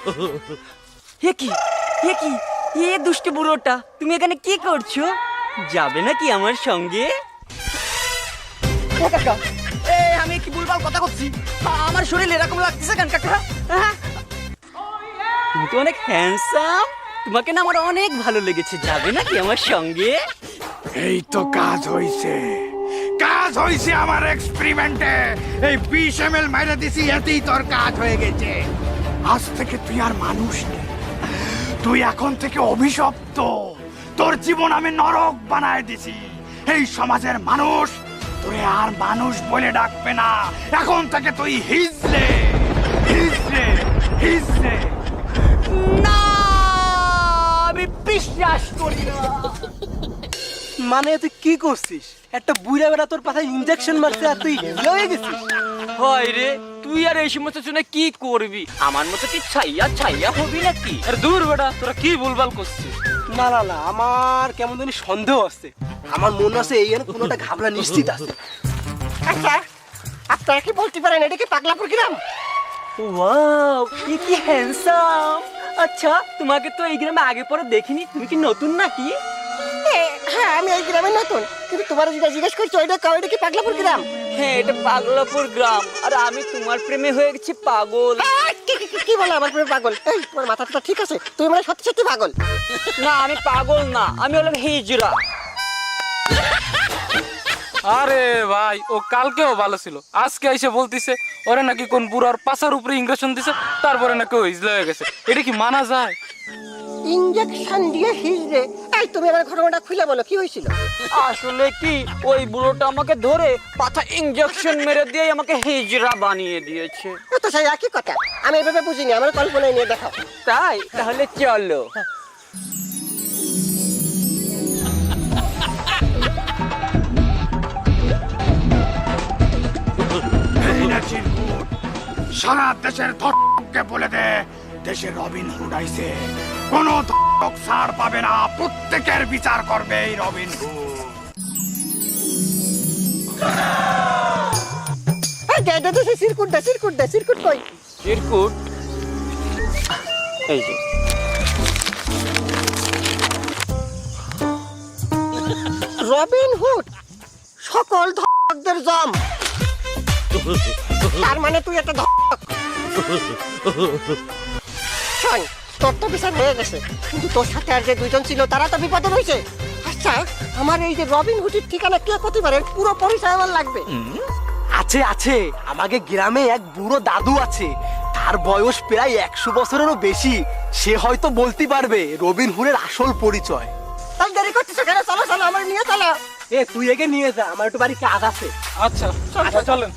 হে কি হে কি হে দুষ্টু বুড়োটা, তুমি এখানে কি করছো? যাবে নাকি আমার সঙ্গে? ও কাকা, আমি কি ভুলভাল কথা করছি? আমার শরীর এরকম লাগতেছে কেন কাকা? তুমি তো অনেক হ্যান্ডসাম, তোমাকে না আমার অনেক ভালো লেগেছে। যাবে নাকি আমার সঙ্গে? এই তো কাজ হইছে, কাজ হইছে আমার এক্সপেরিমেন্টে। এই 20 ml মাইরে দিছি, এতেই তোর কাজ হয়ে গেছে। আজ থেকে তুই আর মানুষ নেই, তুই এখন থেকে অভিশপ্ত। তোর জীবন আমি নরক বানায় দিছি। এই সমাজের মানুষ তোরে আর মানুষ বলে ডাকবে না। এখন থেকে তুই হিজড়ে, হিজড়ে, হিজড়ে। না, আমি বিশ্বাস করি না। মানে তুই কি করছিস? একটা বুড়া বেড়া তোর পাশে ইনজেকশন মারছে আর তুই হিজড়া হয়ে গেছিস? হয় রে, তুই আর এই সমস্ত শুনে কি করবি? আমার মতো কি ছাইয়া ছাইয়া হবি নাকি? আরে দূর বেটা, তোরা কি ভুলভাল করছিস? না না না, আমার কেমন জানি সন্দেহ আছে। আমার মনে আছে এই কোনোটা ঘাবলা নিশ্চিত আছে। আচ্ছা, আপনারা কি বলতে পারেন এটা কি পাগলাপুর গ্রাম? ওয়াও, কি হ্যান্ডসাম। আচ্ছা, তোমাকে তো এই গ্রামে আগে পরে দেখিনি, তুমি কি নতুন নাকি? হ্যাঁ, আমি এই গ্রামে নতুন, কিন্তু তোমার যেটা জিজ্ঞেস করছো ওইটা এটা কি পাগলাপুর গ্রাম? হ্যাঁ, এটা পাগলাপুর গ্রাম। আর আমি তোমার প্রেমে হয়ে গেছি পাগল। কি বলে আমার প্রেমে পাগল? এই তোমার মাথাটা ঠিক আছে? তুমি মানে সত্যি সত্যি পাগল? না, আমি পাগল না, আমি হলাম হিজড়া। আরে ভাই, ও কালকেও ভালো ছিল, আজকে এসে বলতিছে ওরে নাকি কোন বুড়ার পাছার উপরে ইঞ্জেকশন দিছে, তারপরে নাকি ও হিজলা হয়ে গেছে। এটা কি মানা যায়? ইনজেকশন দিয়ে হিজড়ে? এই তুমি আমার ঘটনাটা খুলে বলো, কি হয়েছিল? আসলে কি, ওই বুড়োটা আমাকে ধরে পাথা ইনজেকশন মেরে দিয়ে আমাকে হিজড়া বানিয়ে দিয়েছে। তো সেই একই কথা, আমি এভাবে বুঝিনি, আমার কল্পনায় নিয়ে দেখাও। তাই? তাহলে চলো। এই না চিরকুট, সারা দেশের ধর্মকে বলে দে দেশে রবিন হুড আইছে। কোন ধর্মক ছাড় পাবে না, প্রত্যেকের বিচার করবে এই রবিন হুড। চিরকুট কই? চিরকুট এই যে। রবিন হুড সকল ধর্মকদের জম। তার মানে তুই একটা ধর্মক। শোন, তোর তো বিচার হয়ে গেছে, কিন্তু তোর সাথে আর যে দুইজন ছিল তারা তো বিপদে রয়েছে। আচ্ছা, আমার এই যে রবিন হুডের ঠিকানা কে করতে পারে, পুরো পরিচয় আমার লাগবে। আছে আছে, আমাকে গ্রামে এক বুড়ো দাদু আছে, তার বয়স প্রায় 100 বছরেরও বেশি। সে হয়তো বলতে পারবে রবিন হুডের আসল পরিচয়। তাই দেরি করতেছো কেন? চলো চলো, আমার নিয়ে চলো। তুই একে নিয়ে যা, আমার একটু বাড়ি কাজ আছে। আচ্ছা, চলেন।